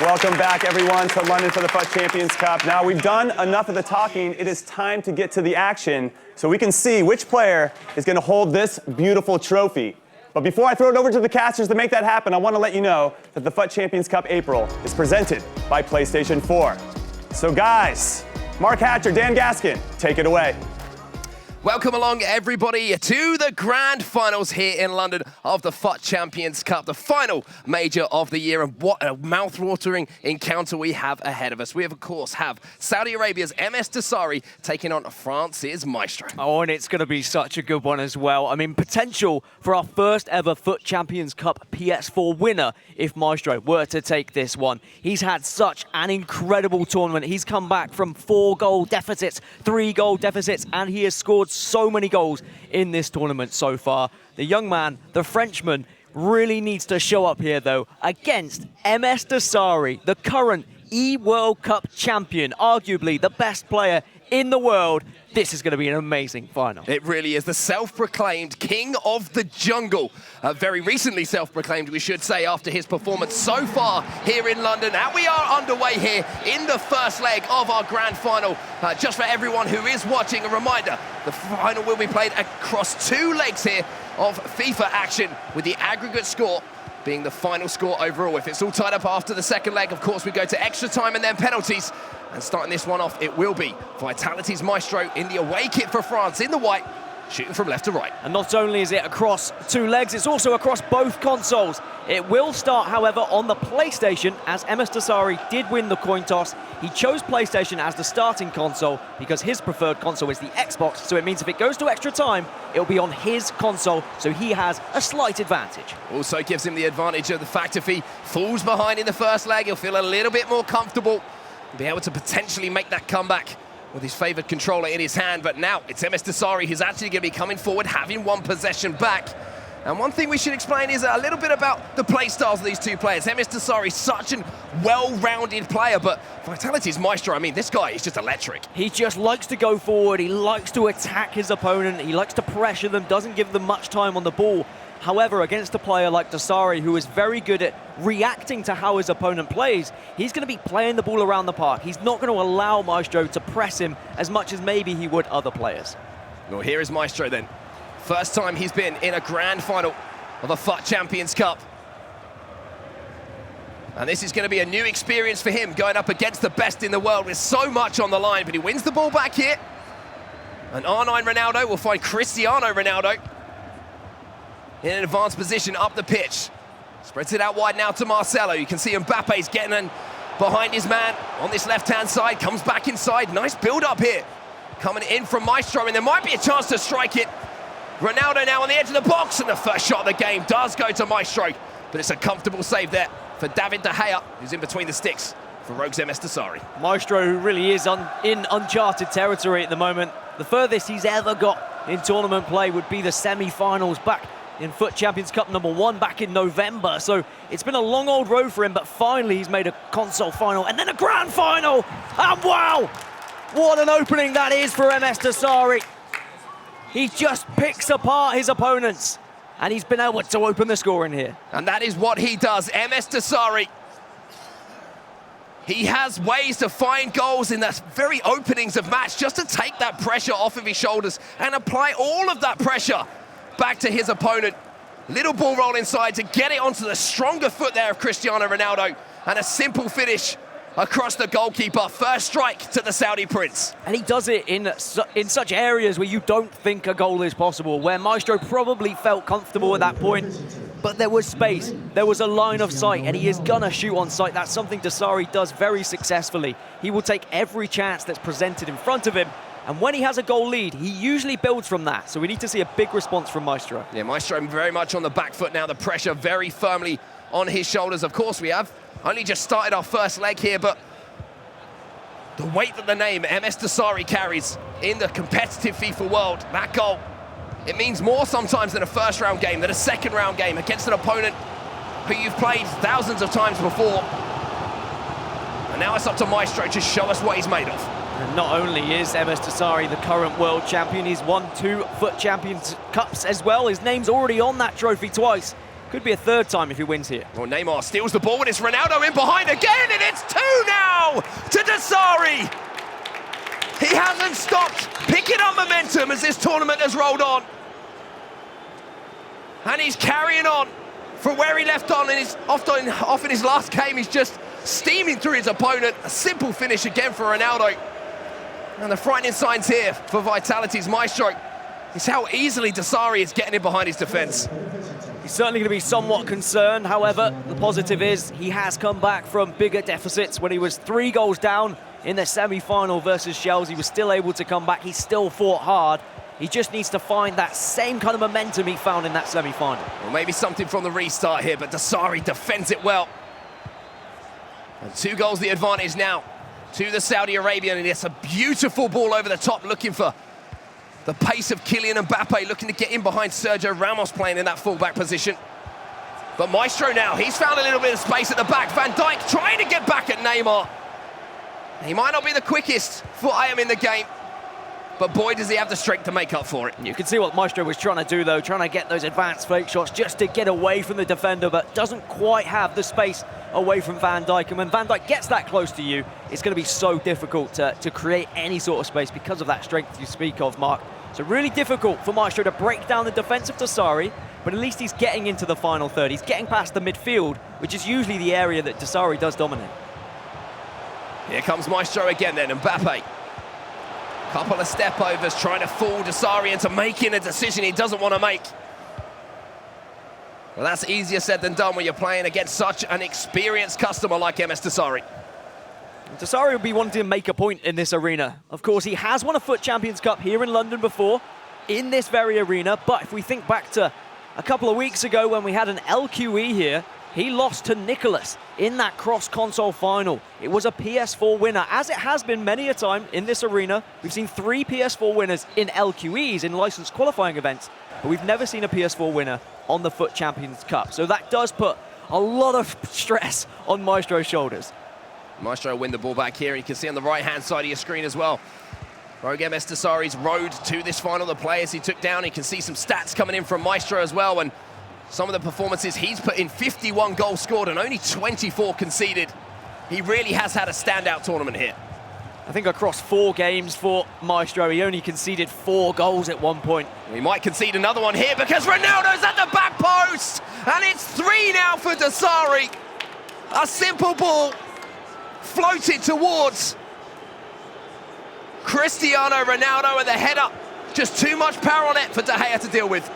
Welcome back, everyone, to London for the FUT Champions Cup. Now, we've done enough of the talking. It is time to get to the action so we can see which player is going to hold this beautiful trophy. But before I throw it over to the casters to make that happen, I want to let you know that the FUT Champions Cup April is presented by PlayStation 4. So, guys, Mark Hatcher, Dan Gaskin, take it away. Welcome along, everybody, to the grand finals here in London of the FUT Champions Cup, the final major of the year, and what a mouth-watering encounter we have ahead of us. We, of course, have Saudi Arabia's Msdossary taking on France's Maestro. Oh, and it's going to be such a good one as well. I mean, potential for our first ever FUT Champions Cup PS4 winner if Maestro were to take this one. He's had such an incredible tournament. He's come back from 4-goal deficits, 3-goal deficits, and he has scored so many goals in this tournament so far. The young man, the Frenchman, really needs to show up here, though, against Msdossary, the current eWorld Cup champion, arguably the best player in the world. This is going to be an amazing final. It really is. The self-proclaimed king of the jungle. Very recently self-proclaimed, we should say, after his performance so far here in London. And we are underway here in the first leg of our grand final. Just for everyone who is watching, a reminder, the final will be played across 2 legs here of FIFA action, with the aggregate score being the final score overall. If it's all tied up after the second leg, of course, we go to extra time and then penalties. And starting this one off, it will be Vitality's Maestro in the away kit for France, in the white, shooting from left to right. And not only is it across 2 legs, it's also across both consoles. It will start, however, on the PlayStation, as Msdossary did win the coin toss. He chose PlayStation as the starting console because his preferred console is the Xbox, so it means if it goes to extra time, it'll be on his console, so he has a slight advantage. Also gives him the advantage of the fact if he falls behind in the first leg, he'll feel a little bit more comfortable, be able to potentially make that comeback with his favoured controller in his hand. But now it's Msdossary who's actually going to be coming forward, having one possession back. And one thing we should explain is a little bit about the play styles of these two players. Msdossary, such a well-rounded player, but Vitality's Maestro, I mean, this guy is just electric. He just likes to go forward, he likes to attack his opponent, he likes to pressure them, doesn't give them much time on the ball. However, against a player like Dossary, who is very good at reacting to how his opponent plays, he's going to be playing the ball around the park. He's not going to allow Maestro to press him as much as maybe he would other players. Well, here is Maestro then. First time he's been in a grand final of a FUT Champions Cup. And this is going to be a new experience for him, going up against the best in the world with so much on the line. But he wins the ball back here. And R9 Ronaldo will find Cristiano Ronaldo in an advanced position up the pitch. Spreads it out wide now to Marcelo. You can see Mbappe's getting in behind his man on this left-hand side. Comes back inside. Nice build-up here. Coming in from Maestro, and there might be a chance to strike it. Ronaldo now on the edge of the box, and the first shot of the game does go to Maestro. But it's a comfortable save there for David De Gea, who's in between the sticks for Rogue's Msdossary. Maestro, who really is in uncharted territory at the moment. The furthest he's ever got in tournament play would be the semi-finals back in FUT Champions Cup #1 back in November. So it's been a long old road for him, but finally he's made a console final and then a grand final. And wow, what an opening that is for Msdossary. He just picks apart his opponents, and he's been able to open the score in here. And that is what he does, Msdossary. He has ways to find goals in the very openings of match, just to take that pressure off of his shoulders and apply all of that pressure back to his opponent. Little ball roll inside to get it onto the stronger foot there of Cristiano Ronaldo, and a simple finish across the goalkeeper. First strike to the Saudi Prince. And he does it in such areas where you don't think a goal is possible, where Maestro probably felt comfortable at that point, but there was space, there was a line of sight, and he is gonna shoot on sight. That's something Dossary does very successfully. He will take every chance that's presented in front of him, and when he has a goal lead, he usually builds from that. So we need to see a big response from Maestro. Yeah, Maestro very much on the back foot now, the pressure very firmly on his shoulders. Of course, we have only just started our first leg here, but the weight that the name Msdossary carries in the competitive FIFA world, that goal, it means more sometimes than a first round game, than a second round game against an opponent who you've played thousands of times before. And now it's up to Maestro to show us what he's made of. And not only is Msdossary the current world champion, he's won 2 FUT Champions Cups as well. His name's already on that trophy twice. Could be a third time if he wins here. Well, Neymar steals the ball, and it's Ronaldo in behind again, and it's 2 now to Msdossary. He hasn't stopped picking up momentum as this tournament has rolled on. And he's carrying on from where he left on, and he's off in his last game. He's just steaming through his opponent. A simple finish again for Ronaldo. And the frightening signs here for Vitality's Maestro is how easily Msdossary is getting in behind his defense. He's certainly going to be somewhat concerned. However, the positive is he has come back from bigger deficits. When he was 3 goals down in the semi-final versus Shells, he was still able to come back. He still fought hard. He just needs to find that same kind of momentum he found in that semi-final. Well, maybe something from the restart here, but Msdossary defends it well. And 2 goals the advantage now to the Saudi Arabian, and it's a beautiful ball over the top, looking for the pace of Kylian Mbappe, looking to get in behind Sergio Ramos playing in that fullback position. But Maestro now, he's found a little bit of space at the back. Van Dijk trying to get back at Neymar. He might not be the quickest foot item in the game, but boy, does he have the strength to make up for it. You can see what Maestro was trying to do, though, trying to get those advanced fake shots just to get away from the defender, but doesn't quite have the space away from Van Dijk. And when Van Dijk gets that close to you, it's going to be so difficult to create any sort of space because of that strength you speak of, Mark. So really difficult for Maestro to break down the defense of Msdossary, but at least he's getting into the final third. He's getting past the midfield, which is usually the area that Msdossary does dominate. Here comes Maestro again then, Mbappe. Couple of step-overs trying to fool Msdossary into making a decision he doesn't want to make. Well, that's easier said than done when you're playing against such an experienced customer like Msdossary. Msdossary will be wanting to make a point in this arena. Of course, he has won a FUT Champions Cup here in London before, in this very arena, but if we think back to a couple of weeks ago when we had an LQE here, he lost to Nicholas in that cross-console final. It was a PS4 winner, as it has been many a time in this arena. We've seen 3 PS4 winners in LQEs, in licensed qualifying events, but we've never seen a PS4 winner on the FUT Champions Cup. So that does put a lot of stress on Maestro's shoulders. Maestro win the ball back here. You can see on the right-hand side of your screen as well. Rogem Msdossary's road to this final, the players he took down. You can see some stats coming in from Maestro as well, and some of the performances he's put in. 51 goals scored and only 24 conceded. He really has had a standout tournament here. I think across 4 games for Maestro, he only conceded 4 goals at one point. We might concede another one here because Ronaldo's at the back post, and it's 3 now for Msdossary. A simple ball floated towards Cristiano Ronaldo, and the header, just too much power on it for De Gea to deal with.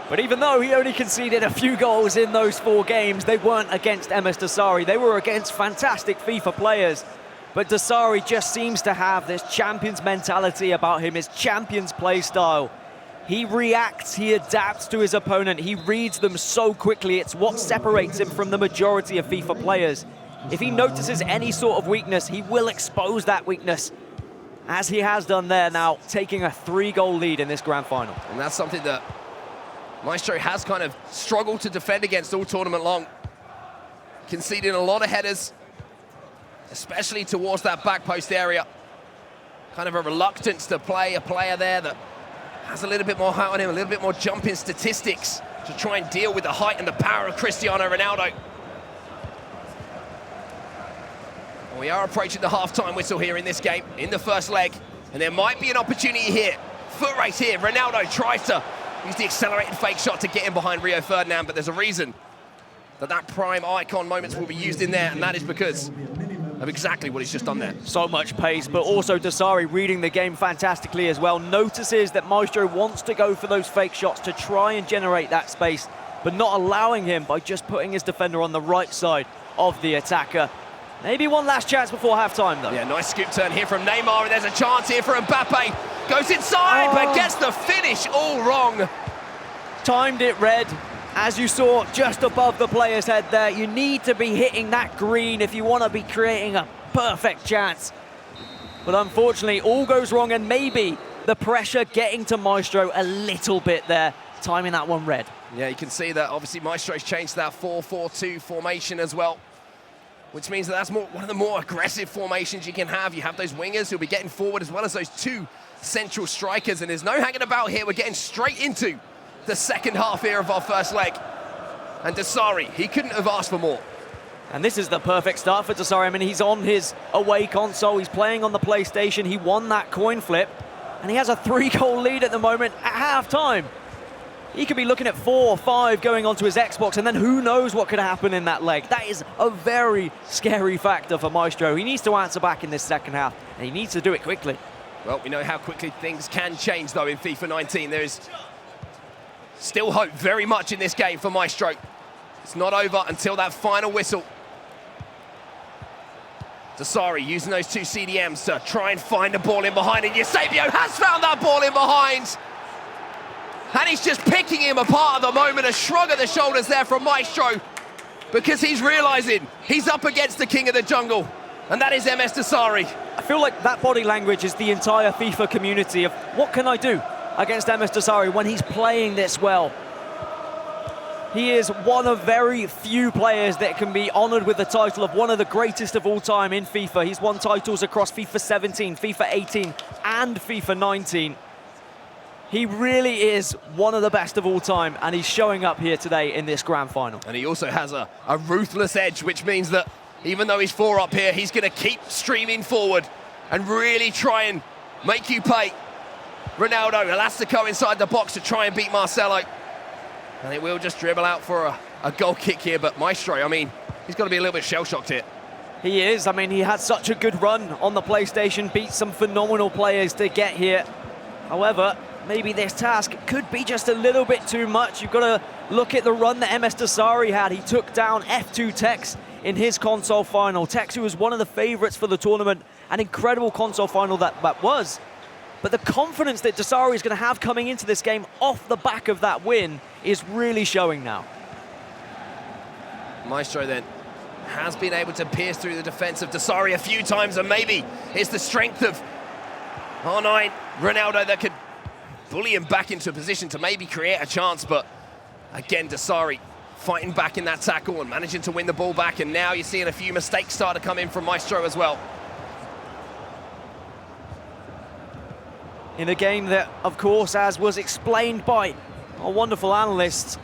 But even though he only conceded a few goals in those 4 games, they weren't against Msdossary. They were against fantastic FIFA players. But Msdossary just seems to have this champion's mentality about him, his champion's play style. He reacts, he adapts to his opponent, he reads them so quickly. It's what separates him from the majority of FIFA players. If he notices any sort of weakness, he will expose that weakness, as he has done there now, taking a 3-goal lead in this grand final. And that's something that Maestro has kind of struggled to defend against all tournament long. Conceding a lot of headers, especially towards that back post area. Kind of a reluctance to play a player there that has a little bit more height on him, a little bit more jumping statistics to try and deal with the height and the power of Cristiano Ronaldo. We are approaching the half-time whistle here in this game, in the first leg, and there might be an opportunity here. Foot race here, Ronaldo tries to use the accelerated fake shot to get in behind Rio Ferdinand, but there's a reason that prime icon moments will be used in there, and that is because of exactly what he's just done there. So much pace, but also Msdossary reading the game fantastically as well. Notices that Maestro wants to go for those fake shots to try and generate that space, but not allowing him by just putting his defender on the right side of the attacker. Maybe one last chance before half-time, though. Yeah, nice scoop turn here from Neymar, and there's a chance here for Mbappe. Goes inside, but gets the finish all wrong. Timed it red, as you saw just above the player's head there. You need to be hitting that green if you want to be creating a perfect chance. But unfortunately, all goes wrong, and maybe the pressure getting to Maestro a little bit there, timing that one red. Yeah, you can see that obviously Maestro's changed that 4-4-2 formation as well, which means that that's one of the more aggressive formations you can have. You have those wingers who'll be getting forward as well as those 2 central strikers, and there's no hanging about here. We're getting straight into the second half here of our first leg. And Msdossary, he couldn't have asked for more. And this is the perfect start for Msdossary. I mean, he's on his away console, he's playing on the PlayStation, he won that coin flip, and he has a 3-goal lead at the moment at half-time. He could be looking at 4 or 5 going onto his Xbox, and then who knows what could happen in that leg. That is a very scary factor for Maestro. He needs to answer back in this second half, and he needs to do it quickly. Well, we know how quickly things can change, though, in FIFA 19. There is still hope very much in this game for Maestro. It's not over until that final whistle. Msdossary using those 2 CDMs to try and find a ball in behind, and Eusebio has found that ball in behind. And he's just picking him apart at the moment. A shrug of the shoulders there from Maestro, because he's realizing he's up against the king of the jungle, and that is Msdossary. I feel like that body language is the entire FIFA community of what can I do against Msdossary when he's playing this well. He is one of very few players that can be honored with the title of one of the greatest of all time in FIFA. He's won titles across FIFA 17, FIFA 18, and FIFA 19. He really is one of the best of all time, and he's showing up here today in this grand final. And he also has a ruthless edge, which means that even though he's 4 up here, he's going to keep streaming forward and really try and make you pay. Ronaldo, Elastico inside the box to try and beat Marcelo. And it will just dribble out for a goal kick here, but Maestro, I mean, he's got to be a little bit shell-shocked here. He is. I mean, he had such a good run on the PlayStation, beat some phenomenal players to get here. However, maybe this task could be just a little bit too much. You've got to look at the run that Msdossary had. He took down F2 Tex in his console final. Tex, who was one of the favorites for the tournament, an incredible console final that was. But the confidence that Msdossary is going to have coming into this game off the back of that win is really showing now. Maestro then has been able to pierce through the defense of Msdossary a few times, and maybe it's the strength of R9 Ronaldo that could bully him back into a position to maybe create a chance. But again, Msdossary fighting back in that tackle and managing to win the ball back, and now you're seeing a few mistakes start to come in from Maestro as well. In a game that, of course, as was explained by our wonderful analysts,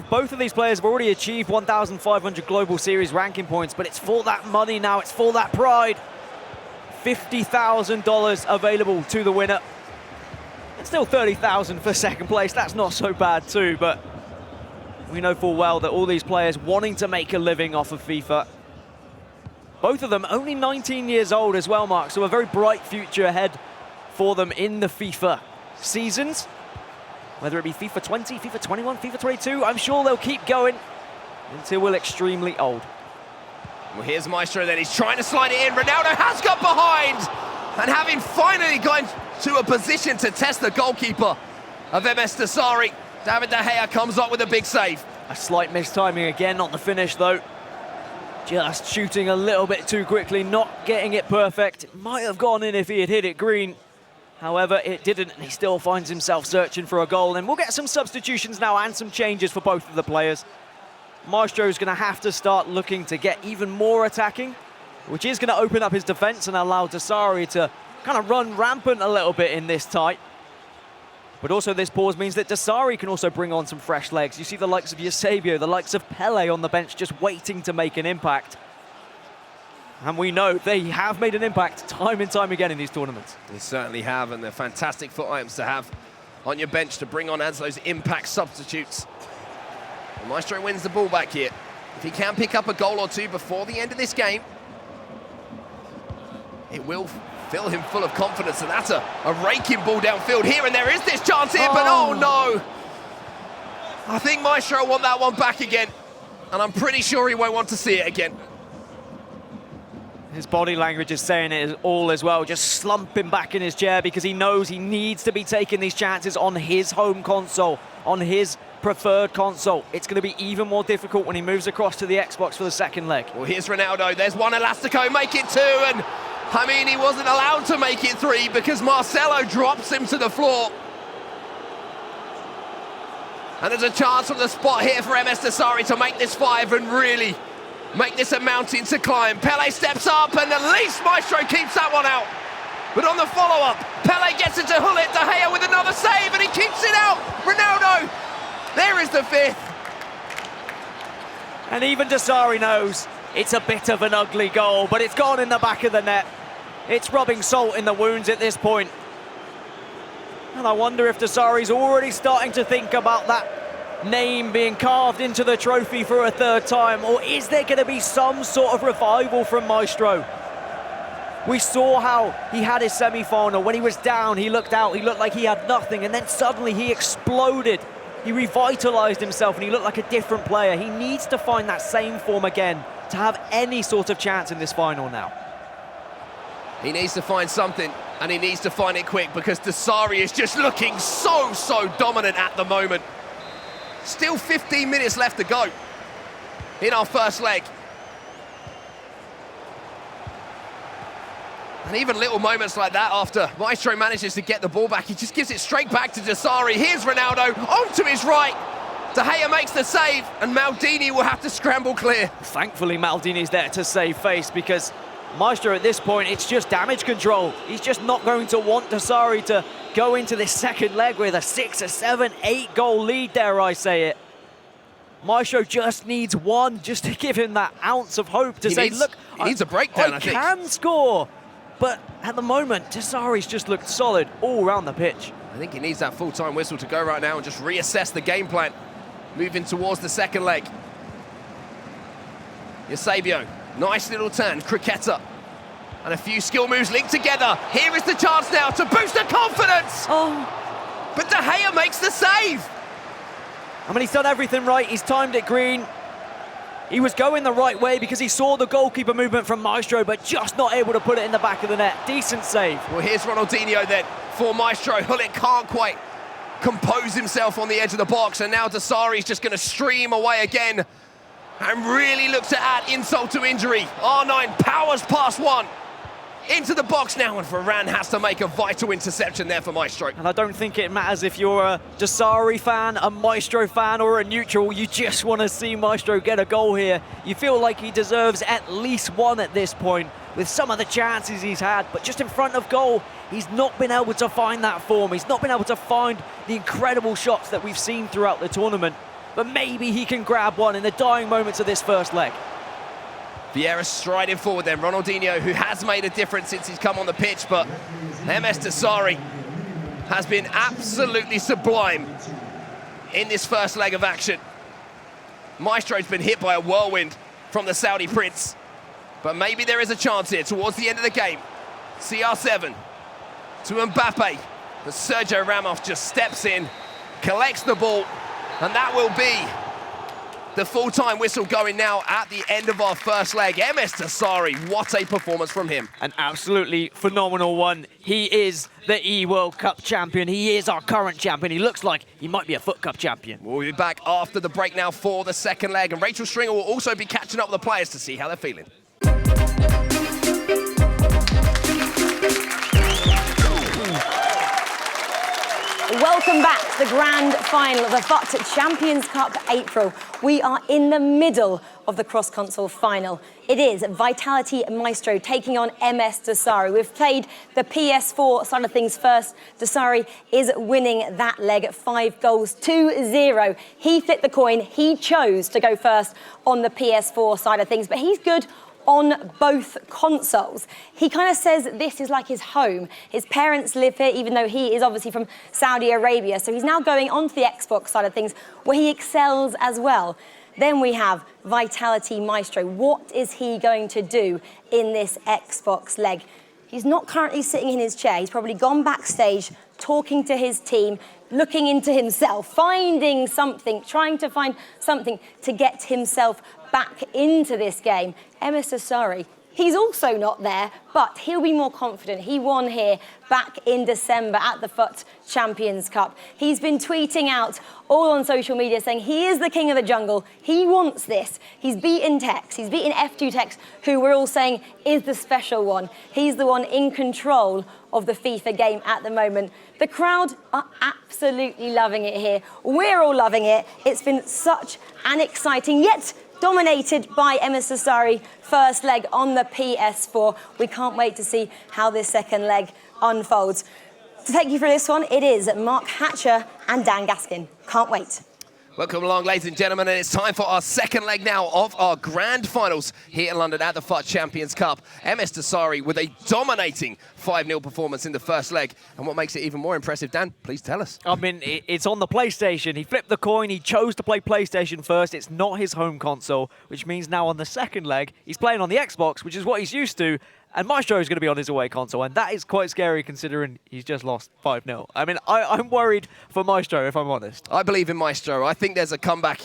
both of these players have already achieved 1,500 Global Series ranking points, but it's for that money now, it's for that pride. $50,000 available to the winner. It's still $30,000 for second place, that's not so bad too, but we know full well that all these players wanting to make a living off of FIFA. Both of them only 19 years old as well, Mark, so a very bright future ahead for them in the FIFA seasons. Whether it be FIFA 20, FIFA 21, FIFA 22, I'm sure they'll keep going until we're extremely old. Well, here's Maestro then, he's trying to slide it in. Ronaldo has got behind, and having finally gone to a position to test the goalkeeper of Msdossary, David De Gea comes up with a big save. A slight mistiming again on the finish though. Just shooting a little bit too quickly, not getting it perfect. It might have gone in if he had hit it green. However, it didn't, and he still finds himself searching for a goal. And we'll get some substitutions now and some changes for both of the players. Maestro's going to have to start looking to get even more attacking, which is going to open up his defense and allow Msdossary to kind of run rampant a little bit in this tight. But also this pause means that Msdossary can also bring on some fresh legs. You see the likes of Eusebio, the likes of Pele on the bench just waiting to make an impact. And we know they have made an impact time and time again in these tournaments. They certainly have, and they're fantastic FUT items to have on your bench to bring on as those impact substitutes. And Maestro wins the ball back here. If he can pick up a goal or two before the end of this game, it will fill him full of confidence, and that's a raking ball downfield here, and there is this chance here, but oh no! I think Maestro won that one back again, and I'm pretty sure he won't want to see it again. His body language is saying it all as well, just slumping back in his chair because he knows he needs to be taking these chances on his home console, on his preferred console. It's going to be even more difficult when he moves across to the Xbox for the second leg. Well, here's Ronaldo. There's one Elastico, make it two, and I mean, he wasn't allowed to make it three because Marcelo drops him to the floor. And there's a chance from the spot here for Msdossary to make this 5 and really make this a mountain to climb. Pele steps up, and at least Maestro keeps that one out. But on the follow-up, Pele gets it to Hullet, De Gea with another save, and he keeps it out. Ronaldo, there is the 5th. And even Msdossary knows it's a bit of an ugly goal, but it's gone in the back of the net. It's rubbing salt in the wounds at this point. And I wonder if Msdossary's already starting to think about that name being carved into the trophy for a third time, or is there going to be some sort of revival from Maestro? We saw how he had his semi-final. When he was down, he looked out, he looked like he had nothing, and then suddenly he exploded. He revitalized himself and he looked like a different player. He needs to find that same form again to have any sort of chance in this final now. He needs to find something, and he needs to find it quick, because Msdossary is just looking so dominant at the moment. Still 15 minutes left to go in our first leg. And even little moments like that, after Maestro manages to get the ball back, he just gives it straight back to Msdossary. Here's Ronaldo, onto his right. De Gea makes the save, and Maldini will have to scramble clear. Thankfully, Maldini's there to save face, because Maestro at this point, it's just damage control. He's just not going to want Msdossary to go into this second leg with a 6, a 7, 8 goal lead, dare I say it. Maestro just needs one, just to give him that ounce of hope to say, look, he needs a breakdown, I think. I can score. But at the moment, Msdossary's just looked solid all around the pitch. I think he needs that full-time whistle to go right now and just reassess the game plan, moving towards the second leg. Eusebio, nice little turn, Cricketta, and a few skill moves linked together. Here is the chance now to boost the confidence! Oh. But De Gea makes the save! I mean, he's done everything right. He's timed it green. He was going the right way because he saw the goalkeeper movement from Maestro, but just not able to put it in the back of the net. Decent save. Well, here's Ronaldinho then for Maestro. Hullet can't quite compose himself on the edge of the box, and now Msdossary's just going to stream away again and really look to add insult to injury. R9 powers past one. Into the box now, and Varane has to make a vital interception there for Maestro. And I don't think it matters if you're a Msdossary fan, a Maestro fan, or a neutral. You just want to see Maestro get a goal here. You feel like he deserves at least one at this point, with some of the chances he's had, but just in front of goal, he's not been able to find that form. He's not been able to find the incredible shots that we've seen throughout the tournament. But maybe he can grab one in the dying moments of this first leg. Vieira striding forward then. Ronaldinho, who has made a difference since he's come on the pitch, but Msdossary has been absolutely sublime in this first leg of action. Maestro's been hit by a whirlwind from the Saudi Prince, but maybe there is a chance here towards the end of the game. CR7 to Mbappe, but Sergio Ramos just steps in, collects the ball, and that will be the full-time whistle going now at the end of our first leg. Msdossary, what a performance from him. An absolutely phenomenal one. He is the eWorld Cup champion. He is our current champion. He looks like he might be a FUT Cup champion. We'll be back after the break now for the second leg, and Rachel Stringer will also be catching up with the players to see how they're feeling. Welcome back to the grand final of the FUT Champions Cup April. We are in the middle of the cross-console final. It is Vitality Maestro taking on Msdossary. We've played the PS4 side of things first. Msdossary is winning that leg at 5 goals to 0. He flipped the coin. He chose to go first on the PS4 side of things, but he's good on both consoles. He kind of says this is like his home. His parents live here, even though he is obviously from Saudi Arabia. So he's now going onto the Xbox side of things, where he excels as well. Then we have Vitality Maestro. What is he going to do in this Xbox leg? He's not currently sitting in his chair. He's probably gone backstage, talking to his team, looking into himself, finding something, trying to find something to get himself back into this game. Msdossary, he's also not there, but he'll be more confident. He won here back in December at the FUT Champions Cup. He's been tweeting out all on social media saying he is the king of the jungle. He wants this. He's beaten Tex. He's beaten F2 Tex, who we're all saying is the special one. He's the one in control of the FIFA game at the moment. The crowd are absolutely loving it here. We're all loving it. It's been such an exciting, yet dominated by Msdossary first leg on the PS4. We can't wait to see how this second leg unfolds. To take you through this one, it is Mark Hatcher and Dan Gaskin. Can't wait. Welcome along, ladies and gentlemen, and it's time for our second leg now of our grand finals here in London at the FUT Champions Cup. Msdossary with a dominating 5-0 performance in the first leg. And what makes it even more impressive, Dan, please tell us. I mean, it's on the PlayStation. He flipped the coin. He chose to play PlayStation first. It's not his home console, which means now on the second leg, he's playing on the Xbox, which is what he's used to. And Maestro is going to be on his away console, and that is quite scary considering he's just lost 5-0. I mean, I'm worried for Maestro, if I'm honest. I believe in Maestro. I think there's a comeback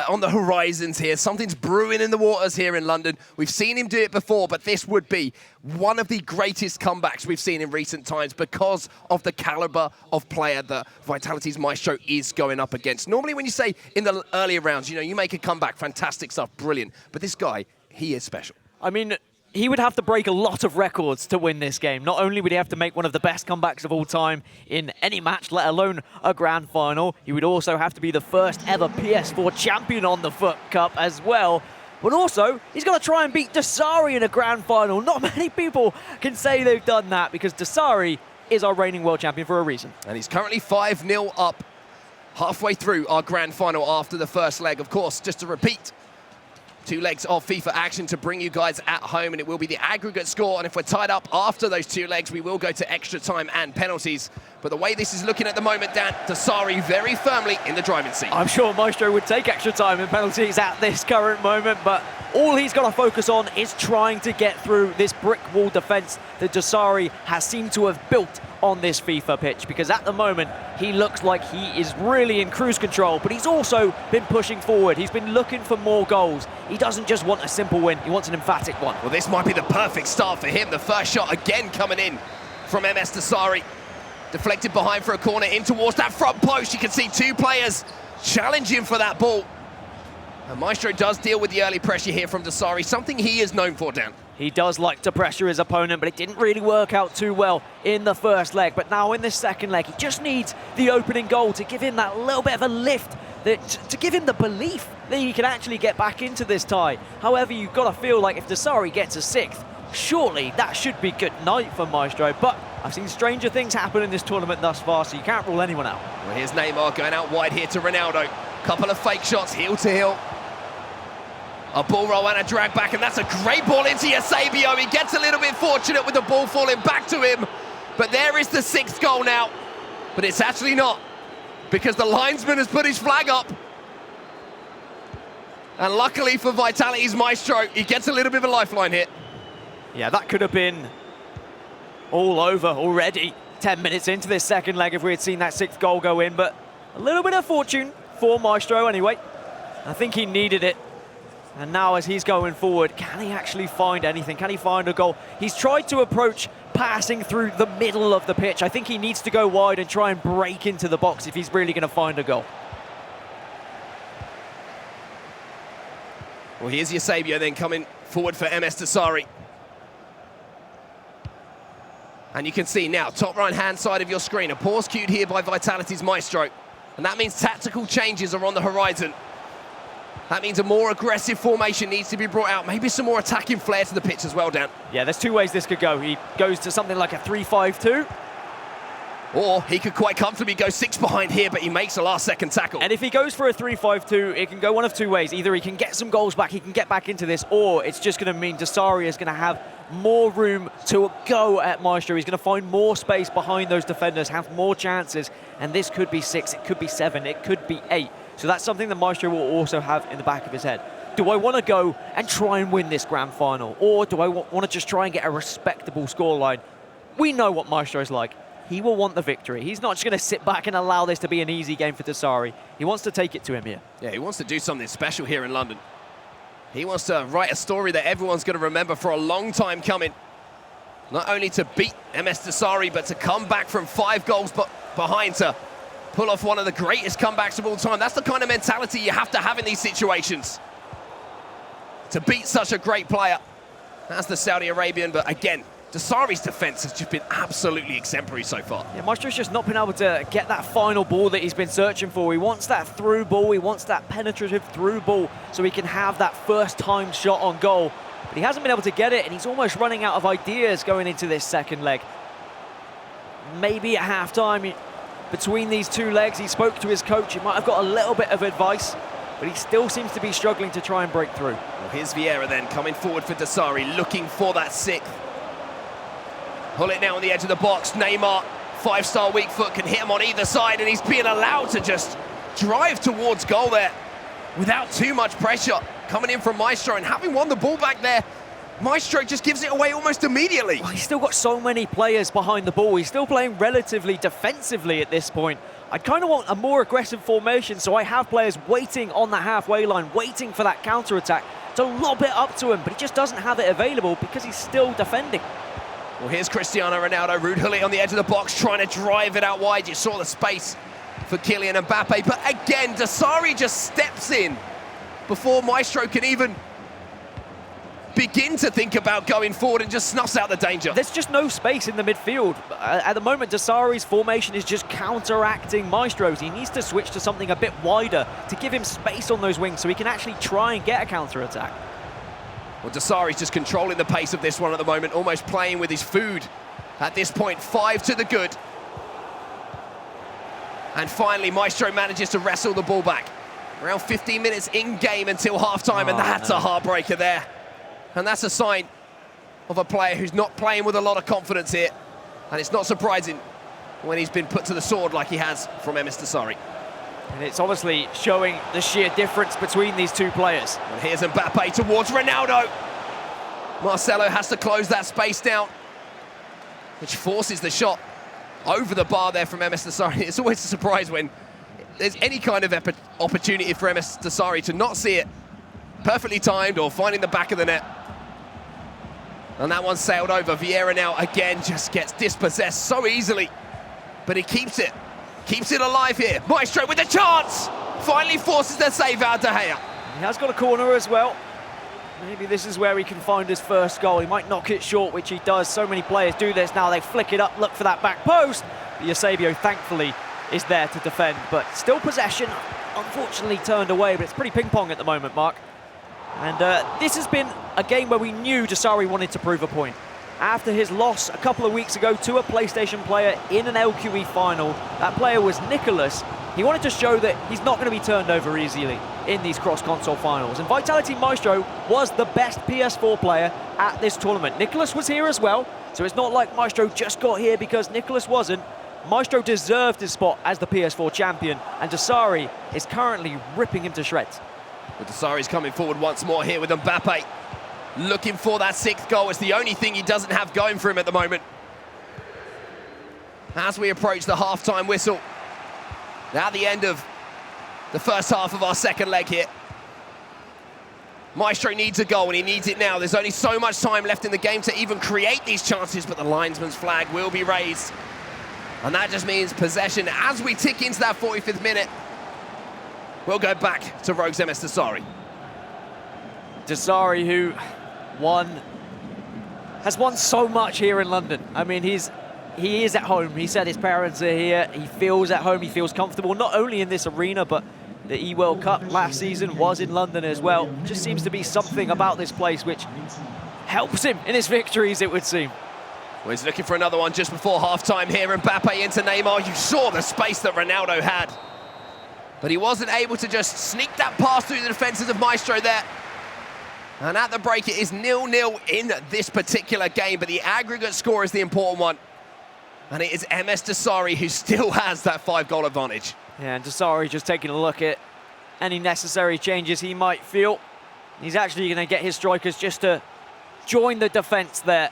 on the horizons here. Something's brewing in the waters here in London. We've seen him do it before, but this would be one of the greatest comebacks we've seen in recent times because of the caliber of player that Vitality's Maestro is going up against. Normally when you say in the earlier rounds, you know, you make a comeback, fantastic stuff, brilliant. But this guy, he is special. I mean, he would have to break a lot of records to win this game. Not only would he have to make one of the best comebacks of all time in any match, let alone a grand final, he would also have to be the first ever PS4 champion on the FUT Cup as well. But also, he's got to try and beat Msdossary in a grand final. Not many people can say they've done that because Msdossary is our reigning world champion for a reason. And he's currently 5-0 up halfway through our grand final after the first leg. Of course, just to repeat, 2 legs of FIFA action to bring you guys at home, and it will be the aggregate score. And if we're tied up after those 2 legs, we will go to extra time and penalties. But the way this is looking at the moment, Dan, Msdossary very firmly in the driving seat. I'm sure Maestro would take extra time and penalties at this current moment, but all he's got to focus on is trying to get through this brick wall defense that Msdossary has seemed to have built on this FIFA pitch, because at the moment he looks like he is really in cruise control, but he's also been pushing forward. He's been looking for more goals. He doesn't just want a simple win, he wants an emphatic one. Well, this might be the perfect start for him. The first shot again coming in from Msdossary. Deflected behind for a corner in towards that front post. You can see 2 players challenging for that ball. And Maestro does deal with the early pressure here from Msdossary, something he is known for, Dan. He does like to pressure his opponent, but it didn't really work out too well in the first leg. But now in this second leg, he just needs the opening goal to give him that little bit of a lift, to give him the belief that he can actually get back into this tie. However, you've got to feel like if Msdossary gets a 6th, surely that should be good night for Maestro. But I've seen stranger things happen in this tournament thus far, so you can't rule anyone out. Well, here's Neymar going out wide here to Ronaldo. Couple of fake shots, heel to heel. A ball roll and a drag back, and that's a great ball into Eusebio. He gets a little bit fortunate with the ball falling back to him. But there is the 6th goal now. But it's actually not, because the linesman has put his flag up. And luckily for Vitality's Maestro, he gets a little bit of a lifeline here. Yeah, that could have been all over already. 10 minutes into this second leg if we had seen that 6th goal go in, but a little bit of fortune for Maestro anyway. I think he needed it. And now as he's going forward, can he actually find anything? Can he find a goal? He's tried to approach passing through the middle of the pitch. I think he needs to go wide and try and break into the box if he's really going to find a goal. Well, here's Eusebio then coming forward for Msdossary. And you can see now, top right-hand side of your screen, a pause cued here by Vitality's Maestro. And that means tactical changes are on the horizon. That means a more aggressive formation needs to be brought out. Maybe some more attacking flair to the pitch as well, Dan. Yeah, there's 2 ways this could go. He goes to something like a 3-5-2. Or he could quite comfortably go 6 behind here, but he makes a last-second tackle. And if he goes for a 3-5-2, it can go one of 2 ways. Either he can get some goals back, he can get back into this, or it's just going to mean Msdossary is going to have more room to go at Maestro. He's going to find more space behind those defenders, have more chances, and this could be 6, it could be 7, it could be 8. So that's something that Maestro will also have in the back of his head. Do I want to go and try and win this grand final? Or do I want to just try and get a respectable scoreline? We know what Maestro is like. He will want the victory. He's not just going to sit back and allow this to be an easy game for Msdossary. He wants to take it to him here. Yeah, he wants to do something special here in London. He wants to write a story that everyone's going to remember for a long time coming. Not only to beat Msdossary, but to come back from 5 goals behind to pull off one of the greatest comebacks of all time. That's the kind of mentality you have to have in these situations. To beat such a great player. That's the Saudi Arabian, but again, Msdossary's defense has just been absolutely exemplary so far. Yeah, Maestro's just not been able to get that final ball that he's been searching for. He wants that through ball, he wants that penetrative through ball so he can have that first time shot on goal. But he hasn't been able to get it, and he's almost running out of ideas going into this second leg. Maybe at halftime, between these two legs. He spoke to his coach. He might have got a little bit of advice, but he still seems to be struggling to try and break through. Well, here's Vieira then, coming forward for Msdossary, looking for that sixth. Pull it now on the edge of the box. Neymar, five-star weak foot, can hit him on either side, and he's being allowed to just drive towards goal there without too much pressure. Coming in from Maestro, and having won the ball back there, Maestro just gives it away almost immediately. Well, he's still got so many players behind the ball. He's still playing relatively defensively at this point. I kind of want a more aggressive formation, so I have players waiting on the halfway line, waiting for that counter-attack to lob it up to him, but he just doesn't have it available because he's still defending. Well, here's Cristiano Ronaldo, Ruud Gullit on the edge of the box, trying to drive it out wide. You saw the space for Kylian Mbappe, but again, Msdossary just steps in before Maestro can even begin to think about going forward and just snuffs out the danger. There's just no space in the midfield. At the moment, Msdossary's formation is just counteracting Maestro's. He needs to switch to something a bit wider to give him space on those wings so he can actually try and get a counter-attack. Well, Msdossary's just controlling the pace of this one at the moment, almost playing with his food. At this point, 5 to the good. And finally, Maestro manages to wrestle the ball back. Around 15 minutes in-game until half-time, and that's a heartbreaker there. And that's a sign of a player who's not playing with a lot of confidence here. And it's not surprising when he's been put to the sword like he has from Msdossary. And it's obviously showing the sheer difference between these two players. And here's Mbappe towards Ronaldo. Marcelo has to close that space down, which forces the shot over the bar there from Msdossary. It's always a surprise when there's any kind of opportunity for Msdossary to not see it. Perfectly timed or finding the back of the net. And that one sailed over. Vieira now again just gets dispossessed so easily. But he keeps it alive here. Maestro with a chance! Finally forces the save out De Gea. He has got a corner as well. Maybe this is where he can find his first goal. He might knock it short, which he does. So many players do this now. They flick it up, look for that back post. But Eusebio, thankfully, is there to defend. But still possession, unfortunately turned away. But it's pretty ping-pong at the moment, Mark. And this has been a game where we knew Msdossary wanted to prove a point. After his loss a couple of weeks ago to a PlayStation player in an LQE final, that player was Nicholas. He wanted to show that he's not going to be turned over easily in these cross-console finals. And Vitality Maestro was the best PS4 player at this tournament. Nicholas was here as well, so it's not like Maestro just got here because Nicholas wasn't. Maestro deserved his spot as the PS4 champion, and Msdossary is currently ripping him to shreds. But Msdossary's coming forward once more here with Mbappe. Looking for that sixth goal. It's the only thing he doesn't have going for him at the moment. As we approach the half-time whistle, at the end of the first half of our second leg here, Maestro needs a goal, and he needs it now. There's only so much time left in the game to even create these chances, but the linesman's flag will be raised. And that just means possession as we tick into that 45th minute. We'll go back to Rogues Msdossary. Msdossary, who has won so much here in London. I mean, he is at home. He said his parents are here. He feels at home. He feels comfortable, not only in this arena, but the eWorld Cup last season was in London as well. Just seems to be something about this place which helps him in his victories, it would seem. Well, he's looking for another one just before half-time here. Mbappe into Neymar. You saw the space that Ronaldo had. But he wasn't able to just sneak that pass through the defences of Maestro there. And at the break, it is 0-0 in this particular game, but the aggregate score is the important one. And it is Msdossary who still has that 5-goal advantage. Yeah, and Msdossary just taking a look at any necessary changes he might feel. He's actually going to get his strikers just to join the defence there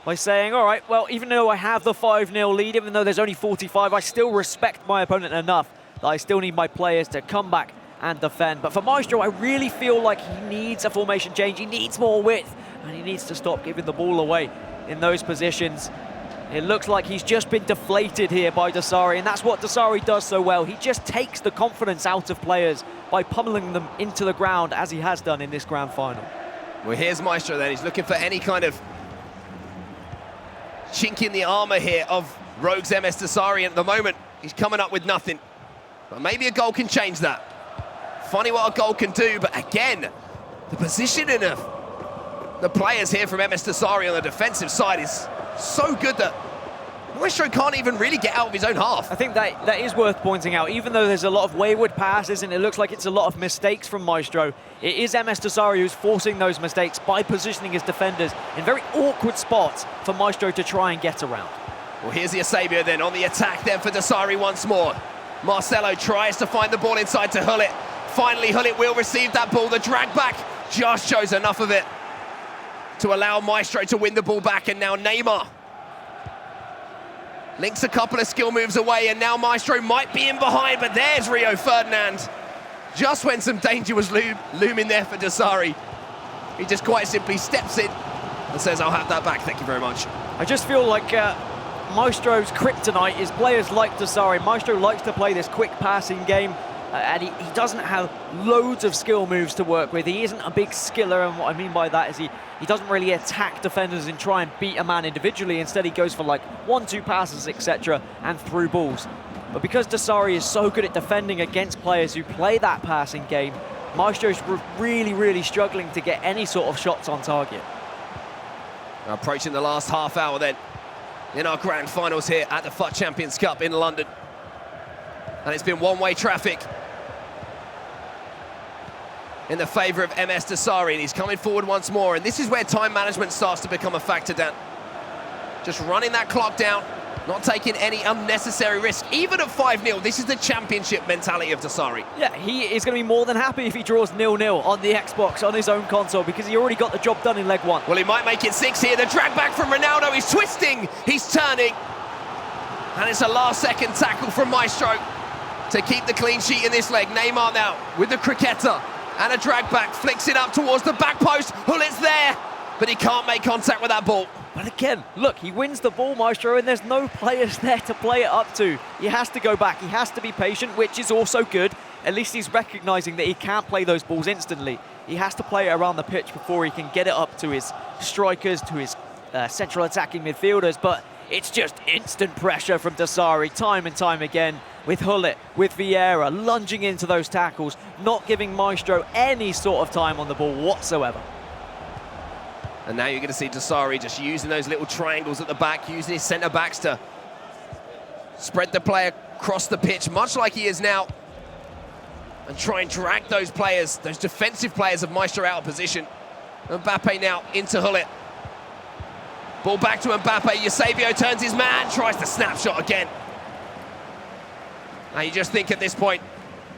by saying, all right, well, even though I have the 5-0 lead, even though there's only 45, I still respect my opponent enough that I still need my players to come back and defend. But for Maestro, I really feel like he needs a formation change. He needs more width, and he needs to stop giving the ball away in those positions. It looks like he's just been deflated here by Msdossary, and that's what Msdossary does so well. He just takes the confidence out of players by pummeling them into the ground, as he has done in this grand final. Well, here's Maestro then. He's looking for any kind of chink in the armour here of Rogues Msdossary, and at the moment, he's coming up with nothing. But maybe a goal can change that. Funny what a goal can do, but again, the positioning of the players here from Msdossary on the defensive side is so good that Maestro can't even really get out of his own half. I think that is worth pointing out. Even though there's a lot of wayward passes and it looks like it's a lot of mistakes from Maestro, it is Msdossary who's forcing those mistakes by positioning his defenders in very awkward spots for Maestro to try and get around. Well, here's the Eusebio then on the attack then for Msdossary once more. Marcelo tries to find the ball inside to Hullet. Finally, Hullet will receive that ball. The drag back just shows enough of it to allow Maestro to win the ball back, and now Neymar links a couple of skill moves away, and now Maestro might be in behind, but there's Rio Ferdinand. Just when some danger was looming there for Msdossary, he just quite simply steps in and says, I'll have that back, thank you very much. I just feel like Maestro's kryptonite is players like Msdossary. Maestro likes to play this quick passing game, and he doesn't have loads of skill moves to work with. He isn't a big skiller, and what I mean by that is he doesn't really attack defenders and try and beat a man individually. Instead, he goes for like 1-2 passes, etc., and through balls. But because Msdossary is so good at defending against players who play that passing game, Maestro's really, really struggling to get any sort of shots on target. Approaching the last half hour then in our grand finals here at the FUT Champions Cup in London. And it's been one-way traffic in the favour of Msdossary, and he's coming forward once more, and this is where time management starts to become a factor, Dan. Just running that clock down, not taking any unnecessary risk. Even at 5-0, this is the championship mentality of Msdossary. Yeah, he is going to be more than happy if he draws 0-0 on the Xbox, on his own console, because he already got the job done in leg one. Well, he might make it 6 here. The drag back from Ronaldo, he's twisting, he's turning. And it's a last-second tackle from Maestro to keep the clean sheet in this leg. Neymar now with the cricketer and a drag back, flicks it up towards the back post. Hullet's there, but he can't make contact with that ball. But again, look, he wins the ball, Maestro, and there's no players there to play it up to. He has to go back, he has to be patient, which is also good. At least he's recognising that he can't play those balls instantly. He has to play it around the pitch before he can get it up to his strikers, to his central attacking midfielders, but it's just instant pressure from Msdossary time and time again, with Hullet, with Vieira, lunging into those tackles, not giving Maestro any sort of time on the ball whatsoever. And now you're going to see Msdossary just using those little triangles at the back, using his centre-backs to spread the play across the pitch, much like he is now, and try and drag those players, those defensive players of Maestro out of position. Mbappe now into Hullet. Ball back to Mbappe. Eusebio turns his man, tries the snapshot again. Now you just think at this point,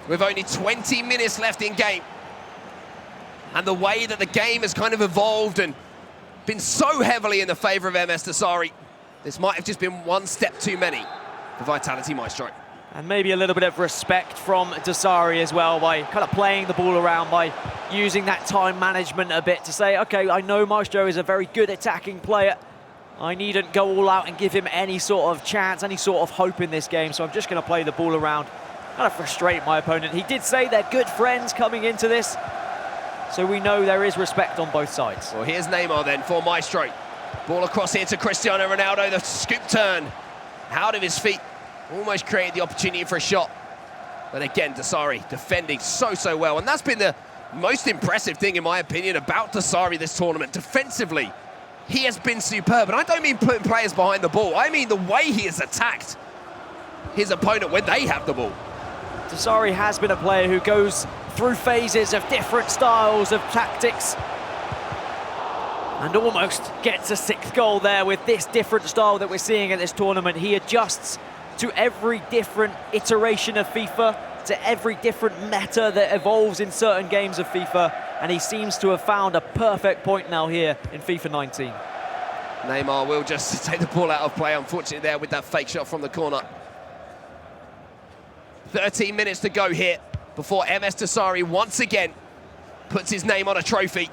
with only 20 minutes left in game, and the way that the game has kind of evolved and been so heavily in the favour of Msdossary, this might have just been one step too many for Vitality Maestro. And maybe a little bit of respect from Msdossary as well, by kind of playing the ball around, by using that time management a bit to say, okay, I know Maestro is a very good attacking player. I needn't go all out and give him any sort of chance, any sort of hope in this game, so I'm just going to play the ball around, kind of frustrate my opponent. He did say they're good friends coming into this, so we know there is respect on both sides. Well, here's Neymar then for Maestro. Ball across here to Cristiano Ronaldo, the scoop turn out of his feet. Almost created the opportunity for a shot. But again, Msdossary defending so well, and that's been the most impressive thing, in my opinion, about Msdossary this tournament. Defensively, he has been superb, and I don't mean putting players behind the ball. I mean the way he has attacked his opponent when they have the ball. Msdossary has been a player who goes through phases of different styles of tactics and almost gets a 6th goal there with this different style that we're seeing at this tournament. He adjusts to every different iteration of FIFA, to every different meta that evolves in certain games of FIFA, and he seems to have found a perfect point now here in FIFA 19. Neymar will just take the ball out of play, unfortunately, there with that fake shot from the corner. 13 minutes to go here before Msdossary once again puts his name on a trophy.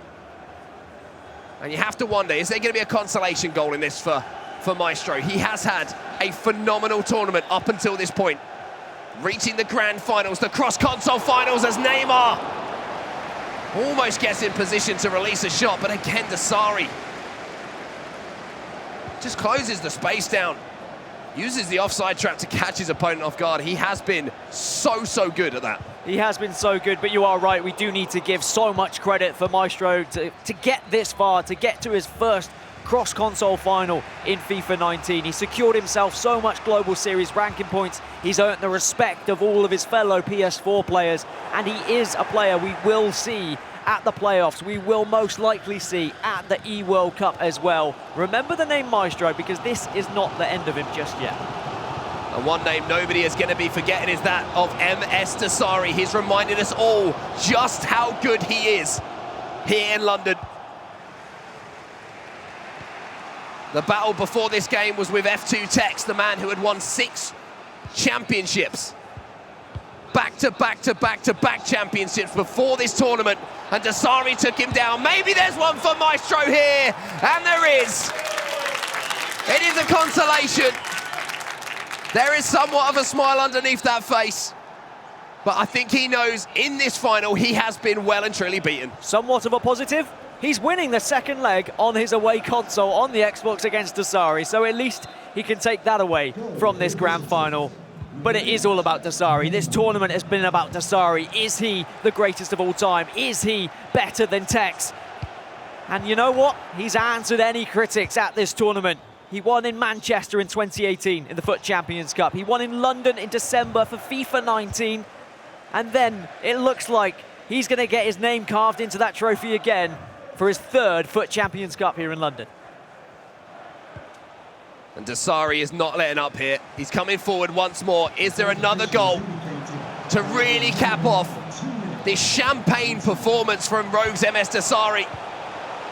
And you have to wonder, is there going to be a consolation goal in this for Maestro? He has had a phenomenal tournament up until this point, reaching the grand finals, the cross-console finals, as Neymar almost gets in position to release a shot, but again, Msdossary just closes the space down, uses the offside trap to catch his opponent off guard. He has been so good at that. He has been so good, but you are right, we do need to give so much credit for Maestro to get this far, to get to his first cross-console final in FIFA 19. He secured himself so much Global Series ranking points. He's earned the respect of all of his fellow PS4 players, and he is a player we will see at the playoffs. We will most likely see at the eWorld Cup as well. Remember the name Maestro, because this is not the end of him just yet. And one name nobody is going to be forgetting is that of Msdossary. He's reminded us all just how good he is here in London. The battle before this game was with F2 Tex, the man who had won 6 championships. Back-to-back championships before this tournament. And Msdossary took him down. Maybe there's one for Maestro here. And there is. It is a consolation. There is somewhat of a smile underneath that face. But I think he knows in this final he has been well and truly beaten. Somewhat of a positive. He's winning the second leg on his away console on the Xbox against Msdossary, so at least he can take that away from this grand final. But it is all about Msdossary. This tournament has been about Msdossary. Is he the greatest of all time? Is he better than Tex? And you know what? He's answered any critics at this tournament. He won in Manchester in 2018 in the FUT Champions Cup. He won in London in December for FIFA 19. And then it looks like he's going to get his name carved into that trophy again for his 3rd FUT Champions Cup here in London. And Msdossary is not letting up here. He's coming forward once more. Is there another goal to really cap off this champagne performance from Rogue's Msdossary?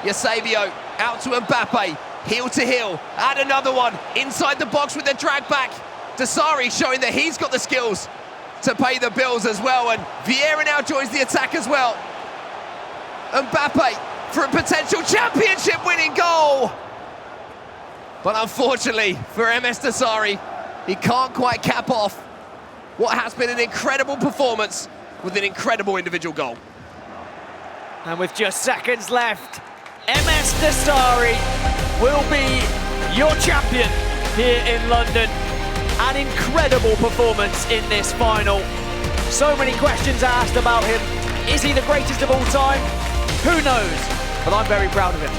Eusebio out to Mbappe, heel to heel, add another one inside the box with the drag back. Msdossary showing that he's got the skills to pay the bills as well, and Vieira now joins the attack as well. Mbappe for a potential championship winning goal. But unfortunately for Msdossary, he can't quite cap off what has been an incredible performance with an incredible individual goal. And with just seconds left, Msdossary will be your champion here in London. An incredible performance in this final. So many questions asked about him. Is he the greatest of all time? Who knows? But I'm very proud of him.